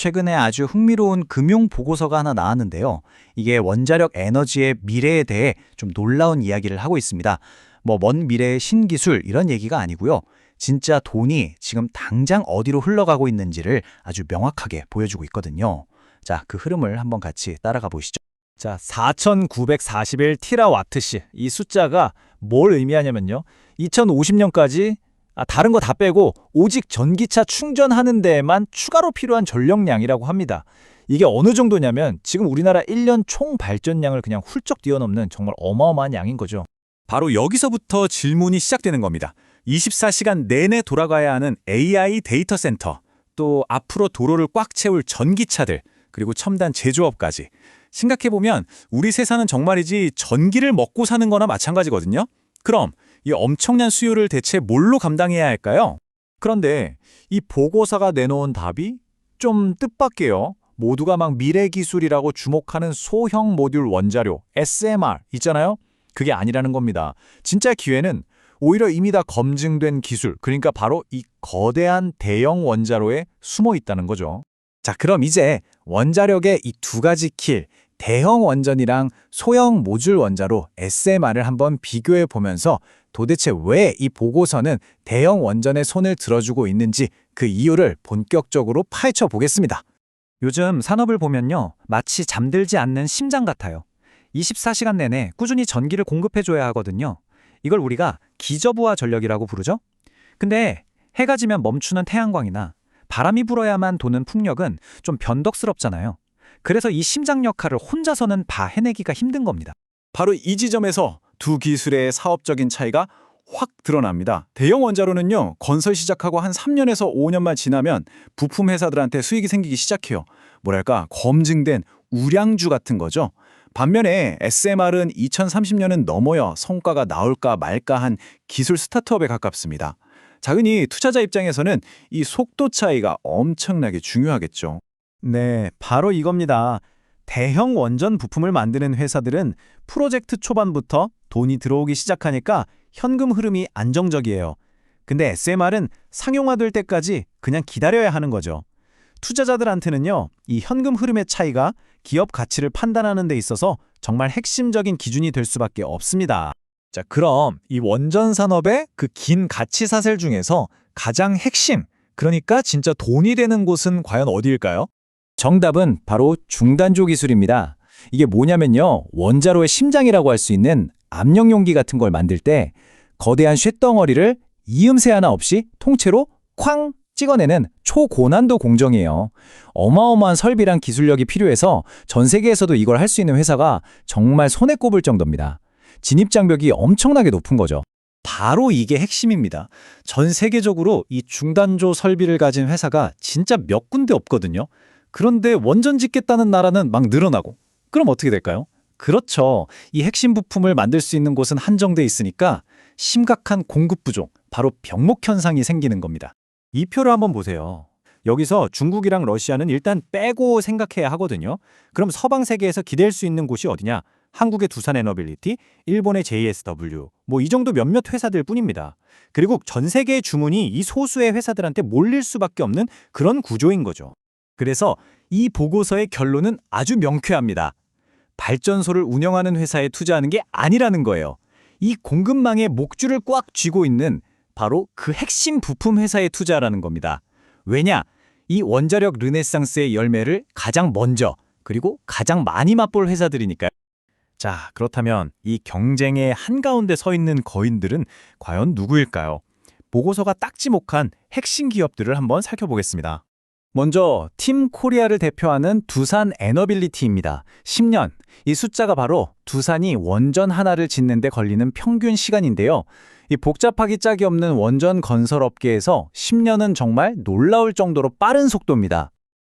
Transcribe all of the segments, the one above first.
최근에 아주 흥미로운 금융 보고서가 하나 나왔는데요. 이게 원자력 에너지의 미래에 대해 좀 놀라운 이야기를 하고 있습니다. 먼 미래의 신기술 이런 얘기가 아니고요. 진짜 돈이 지금 당장 어디로 흘러가고 있는지를 아주 명확하게 보여주고 있거든요. 자, 그 흐름을 한번 같이 따라가 보시죠. 자, 4,941 티라와트시. 이 숫자가 뭘 의미하냐면요. 2050년까지 다른 거 다 빼고 오직 전기차 충전하는 데에만 추가로 필요한 전력량이라고 합니다. 이게 어느 정도냐면 지금 우리나라 1년 총 발전량을 그냥 훌쩍 뛰어넘는 정말 어마어마한 양인 거죠. 바로 여기서부터 질문이 시작되는 겁니다. 24시간 내내 돌아가야 하는 AI 데이터 센터, 또 앞으로 도로를 꽉 채울 전기차들, 그리고 첨단 제조업까지. 생각해보면 우리 세상은 정말이지 전기를 먹고 사는 거나 마찬가지거든요. 그럼 이 엄청난 수요를 대체 뭘로 감당해야 할까요? 그런데 이 보고서가 내놓은 답이 좀 뜻밖이에요. 모두가 막 미래 기술이라고 주목하는 소형 모듈 원자료, SMR 있잖아요? 그게 아니라는 겁니다. 진짜 기회는 오히려 이미 다 검증된 기술, 그러니까 바로 이 거대한 대형 원자로에 숨어 있다는 거죠. 자, 그럼 이제 원자력의 이 두 가지 킬, 대형 원전이랑 소형 모듈 원자로 SMR을 한번 비교해 보면서 도대체 왜 이 보고서는 대형 원전에 손을 들어주고 있는지 그 이유를 본격적으로 파헤쳐 보겠습니다. 요즘 산업을 보면요. 마치 잠들지 않는 심장 같아요. 24시간 내내 꾸준히 전기를 공급해줘야 하거든요. 이걸 우리가 기저부하 전력이라고 부르죠. 근데 해가 지면 멈추는 태양광이나 바람이 불어야만 도는 풍력은 좀 변덕스럽잖아요. 그래서 이 심장 역할을 혼자서는 다 해내기가 힘든 겁니다. 바로 이 지점에서 두 기술의 사업적인 차이가 확 드러납니다. 대형 원자로는요, 건설 시작하고 한 3년에서 5년만 지나면 부품 회사들한테 수익이 생기기 시작해요. 뭐랄까, 검증된 우량주 같은 거죠. 반면에 SMR은 2030년은 넘어야 성과가 나올까 말까 한 기술 스타트업에 가깝습니다. 자그니 투자자 입장에서는 이 속도 차이가 엄청나게 중요하겠죠. 네, 바로 이겁니다. 대형 원전 부품을 만드는 회사들은 프로젝트 초반부터 돈이 들어오기 시작하니까 현금 흐름이 안정적이에요. 근데 SMR은 상용화될 때까지 그냥 기다려야 하는 거죠. 투자자들한테는요, 이 현금 흐름의 차이가 기업 가치를 판단하는 데 있어서 정말 핵심적인 기준이 될 수밖에 없습니다. 자, 그럼 이 원전 산업의 그 긴 가치 사슬 중에서 가장 핵심, 그러니까 진짜 돈이 되는 곳은 과연 어디일까요? 정답은 바로 중단조 기술입니다. 이게 뭐냐면요. 원자로의 심장이라고 할 수 있는 압력 용기 같은 걸 만들 때 거대한 쇳덩어리를 이음새 하나 없이 통째로 쾅 찍어내는 초고난도 공정이에요. 어마어마한 설비랑 기술력이 필요해서 전 세계에서도 이걸 할 수 있는 회사가 정말 손에 꼽을 정도입니다. 진입장벽이 엄청나게 높은 거죠. 바로 이게 핵심입니다. 전 세계적으로 이 중단조 설비를 가진 회사가 진짜 몇 군데 없거든요. 그런데 원전 짓겠다는 나라는 막 늘어나고. 그럼 어떻게 될까요? 그렇죠. 이 핵심 부품을 만들 수 있는 곳은 한정돼 있으니까 심각한 공급 부족, 바로 병목 현상이 생기는 겁니다. 이 표를 한번 보세요. 여기서 중국이랑 러시아는 일단 빼고 생각해야 하거든요. 그럼 서방 세계에서 기댈 수 있는 곳이 어디냐? 한국의 두산에너빌리티, 일본의 JSW, 이 정도 몇몇 회사들 뿐입니다. 그리고 전 세계의 주문이 이 소수의 회사들한테 몰릴 수밖에 없는 그런 구조인 거죠. 그래서 이 보고서의 결론은 아주 명쾌합니다. 발전소를 운영하는 회사에 투자하는 게 아니라는 거예요. 이 공급망의 목줄을 꽉 쥐고 있는 바로 그 핵심 부품 회사에 투자하라는 겁니다. 왜냐? 이 원자력 르네상스의 열매를 가장 먼저 그리고 가장 많이 맛볼 회사들이니까요. 자, 그렇다면 이 경쟁의 한가운데 서 있는 거인들은 과연 누구일까요? 보고서가 딱 지목한 핵심 기업들을 한번 살펴보겠습니다. 먼저 팀 코리아를 대표하는 두산 에너빌리티입니다. 10년. 이 숫자가 바로 두산이 원전 하나를 짓는 데 걸리는 평균 시간인데요. 이 복잡하기 짝이 없는 원전 건설 업계에서 10년은 정말 놀라울 정도로 빠른 속도입니다.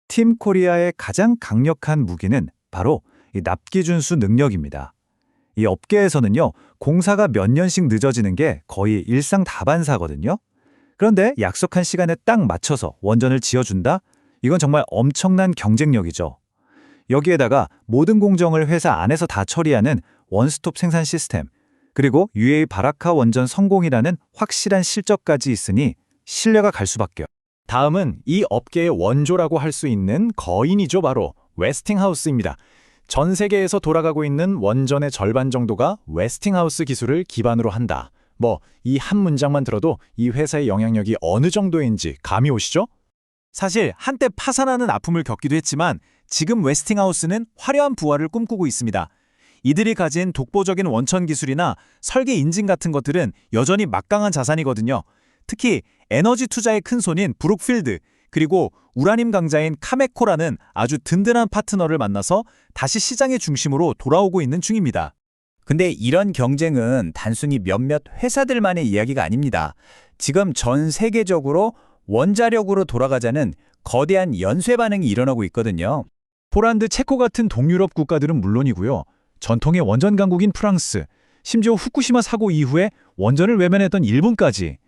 팀 코리아의 가장 강력한 무기는 바로 이 납기준수 능력입니다. 이 업계에서는요, 공사가 몇 년씩 늦어지는 게 거의 일상다반사거든요. 그런데 약속한 시간에 딱 맞춰서 원전을 지어준다? 이건 정말 엄청난 경쟁력이죠. 여기에다가 모든 공정을 회사 안에서 다 처리하는 원스톱 생산 시스템, 그리고 UAE 바라카 원전 성공이라는 확실한 실적까지 있으니 신뢰가 갈 수밖에요. 다음은 이 업계의 원조라고 할 수 있는 거인이죠. 바로 웨스팅하우스입니다. 전 세계에서 돌아가고 있는 원전의 절반 정도가 웨스팅하우스 기술을 기반으로 한다. 이 한 문장만 들어도 이 회사의 영향력이 어느 정도인지 감이 오시죠? 사실 한때 파산하는 아픔을 겪기도 했지만 지금 웨스팅하우스는 화려한 부활을 꿈꾸고 있습니다. 이들이 가진 독보적인 원천 기술이나 설계 인증 같은 것들은 여전히 막강한 자산이거든요. 특히 에너지 투자의 큰 손인 브룩필드, 그리고 우라늄 강자인 카메코라는 아주 든든한 파트너를 만나서 다시 시장의 중심으로 돌아오고 있는 중입니다. 근데 이런 경쟁은 단순히 몇몇 회사들만의 이야기가 아닙니다. 지금 전 세계적으로 원자력으로 돌아가자는 거대한 연쇄 반응이 일어나고 있거든요. 포란드, 체코 같은 동유럽 국가들은 물론이고요. 전통의 원전 강국인 프랑스, 심지어 후쿠시마 사고 이후에 원전을 외면했던 일본까지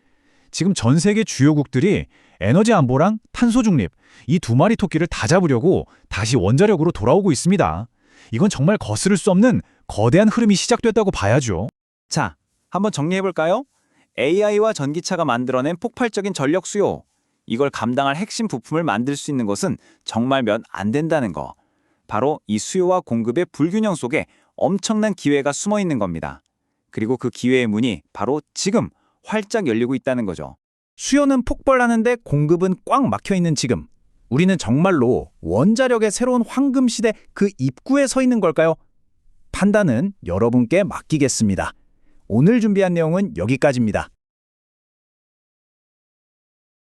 지금 전 세계 주요국들이 에너지 안보랑 탄소 중립, 이 두 마리 토끼를 다 잡으려고 다시 원자력으로 돌아오고 있습니다. 이건 정말 거스를 수 없는 거대한 흐름이 시작됐다고 봐야죠. 자, 한번 정리해볼까요? AI와 전기차가 만들어낸 폭발적인 전력 수요. 이걸 감당할 핵심 부품을 만들 수 있는 것은 정말 몇 안 된다는 거. 바로 이 수요와 공급의 불균형 속에 엄청난 기회가 숨어 있는 겁니다. 그리고 그 기회의 문이 바로 지금 활짝 열리고 있다는 거죠. 수요는 폭발하는데 공급은 꽉 막혀 있는 지금. 우리는 정말로 원자력의 새로운 황금 시대 그 입구에 서 있는 걸까요? 판단은 여러분께 맡기겠습니다. 오늘 준비한 내용은 여기까지입니다.